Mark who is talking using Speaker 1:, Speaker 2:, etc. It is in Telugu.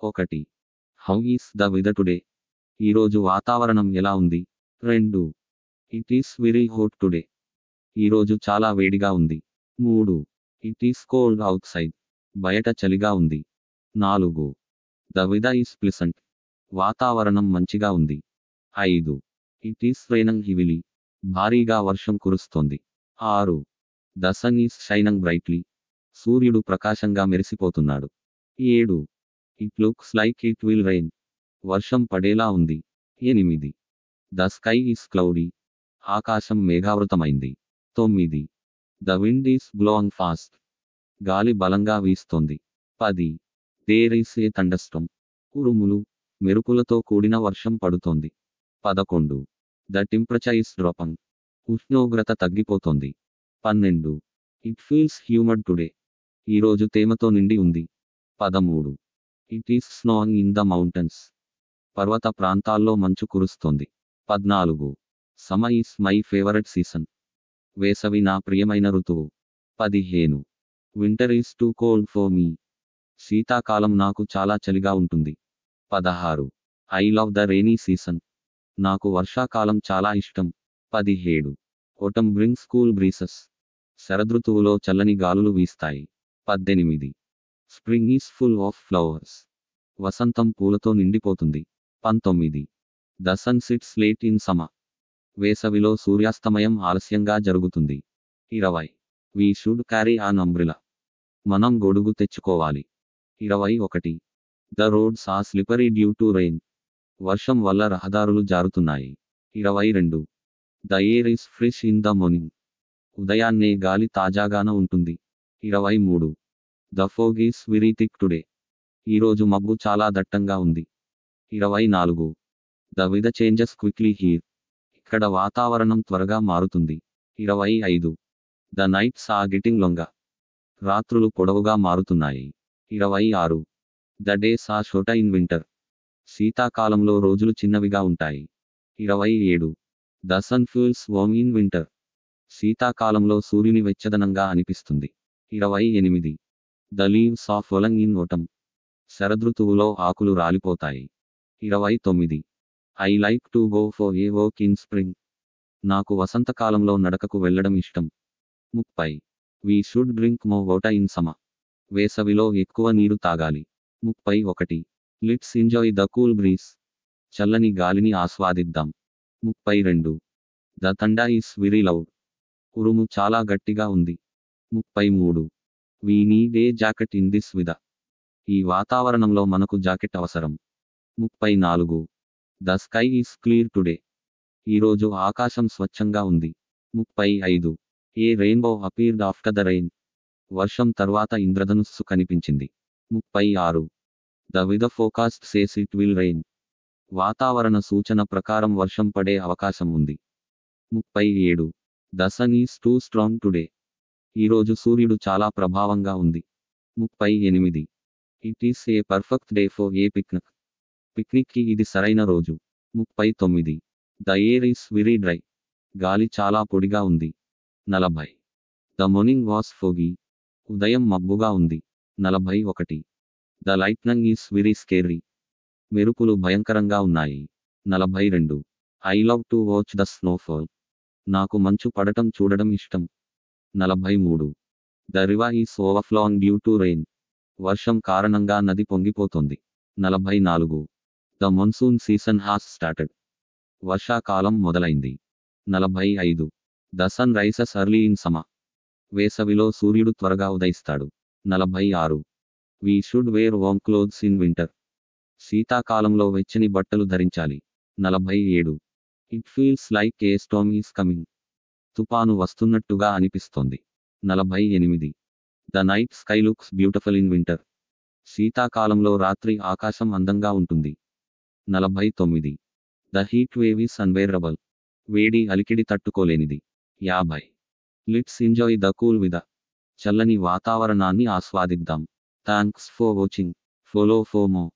Speaker 1: ఒకటి. How is the weather today? ఈరోజు వాతావరణం ఎలా ఉంది? 2. It is very hot today. ఈరోజు చాలా వేడిగా ఉంది. 3. It is cold outside. బయట చలిగా ఉంది. 4. The weather is pleasant. వాతావరణం మంచిగా ఉంది. 5. It is raining heavily. భారీగా వర్షం కురుస్తోంది. 6. The sun is shining brightly. సూర్యుడు ప్రకాశంగా మెరిసిపోతున్నాడు. 7. It looks like it will rain. వర్షం పడేలా ఉంది. 8. The sky is cloudy. ఆకాశం మేఘావృతమైంది. 9. The wind is blowing fast. గాలి బలంగా వీస్తోంది. 10. There is a thunderstorm. ఉరుములు, మెరుపులతో కూడిన వర్షం పడుతోంది. 11. The temperature is dropping. ఉష్ణోగ్రత తగ్గిపోతోంది. 12. It feels humid today. ఈరోజు తేమతో నిండి ఉంది. 13. It is snowing in the mountains. పర్వత ప్రాంతాల్లో మంచు కురుస్తోంది. 14. Summer is my favourite season. వేసవి నా ప్రియమైన ఋతువు. 15. Winter is too cold for me. శీతాకాలం నాకు చాలా చలిగా ఉంటుంది. 16. I love the rainy season. నాకు వర్షాకాలం చాలా ఇష్టం. 17. autumn brings cool breezes. శరదృతువులో చల్లని గాలులు వీస్తాయి. 18. Spring is full of flowers. వసంతం పూలతో నిండిపోతుంది. 19. The sun sets late in summer. వేసవిలో సూర్యాస్తమయం ఆలస్యంగా జరుగుతుంది. 20. We should carry an umbrella. మనం గొడుగు తెచ్చుకోవాలి. 21. The roads are slippery due to rain. వర్షం వల్ల రహదారులు జారుతున్నాయి. 22. The air is fresh in the morning. ఉదయాన్నే గాలి తాజాగాన ఉంటుంది. 23. The fog is very thick today. ఈరోజు మబ్బు చాలా దట్టంగా ఉంది. 24. The weather changes quickly here. ఇక్కడ వాతావరణం త్వరగా మారుతుంది. 25. The nights are getting longer. రాత్రులు పొడవుగా మారుతున్నాయి. 26. The days are shorter in winter. శీతాకాలంలో రోజులు చిన్నవిగా ఉంటాయి. 27. The sun feels warm in winter. శీతాకాలంలో సూర్యుని వెచ్చదనంగా అనిపిస్తుంది. 28. The leaves are falling in autumn. శరదృతువులో ఆకులు రాలిపోతాయి. 29. I like to go for a walk in spring. నాకు వసంతకాలంలో నడకకు వెళ్ళడం ఇష్టం. 30. We should drink more water in summer. వేసవిలో ఎక్కువ నీరు తాగాలి. 31. Let's enjoy the cool breeze. చల్లని గాలిని ఆస్వాదిద్దాం. 32. The thunder is very loud. ఉరుము చాలా గట్టిగా ఉంది. 33. We need a jacket in this weather. ఈ వాతావరణంలో మనకు జాకెట్ అవసరం. 34. The sky is clear today. ఈరోజు ఆకాశం స్వచ్ఛంగా ఉంది. 35. A rainbow appeared after the rain. వర్షం తర్వాత ఇంద్రధనుస్సు కనిపించింది. 36. The weather forecast says it will rain. వాతావరణ సూచన ప్రకారం వర్షం పడే అవకాశం ఉంది. 37. The sun is too strong today. ఈరోజు సూర్యుడు చాలా ప్రభావంగా ఉంది. 38. It is a perfect day for a picnic. పిక్నిక్కి ఇది సరైన రోజు. 39. The air is very dry. గాలి చాలా పొడిగా ఉంది. 40. The morning was foggy. ఉదయం మబ్బుగా ఉంది. 41. The lightning is very scary. మెరుపులు భయంకరంగా ఉన్నాయి. 42. I love to watch the snowfall. నాకు మంచు పడటం చూడడం ఇష్టం. 43. The river is overflowing due to rain. వర్షం కారణంగా నది పొంగిపోతోంది. 44. The monsoon season has started. వర్షాకాలం మొదలైంది. 45. The sun rises early in summer. వేసవిలో సూర్యుడు త్వరగా ఉదయిస్తాడు. 46. We should wear warm clothes in winter. శీతాకాలంలో వెచ్చని బట్టలు ధరించాలి. 47. It feels like a storm is coming. తుపాను వస్తున్నట్టుగా అనిపిస్తోంది. 48. The night sky looks beautiful in winter. శీతాకాలంలో రాత్రి ఆకాశం అందంగా ఉంటుంది. 49. The heat wave is unbearable. వేడి అలికిడి తట్టుకోలేనిది. 50. Let's enjoy the cool weather. చల్లని వాతావరణాన్ని ఆస్వాదిద్దాం. Thanks for watching. Follow for more.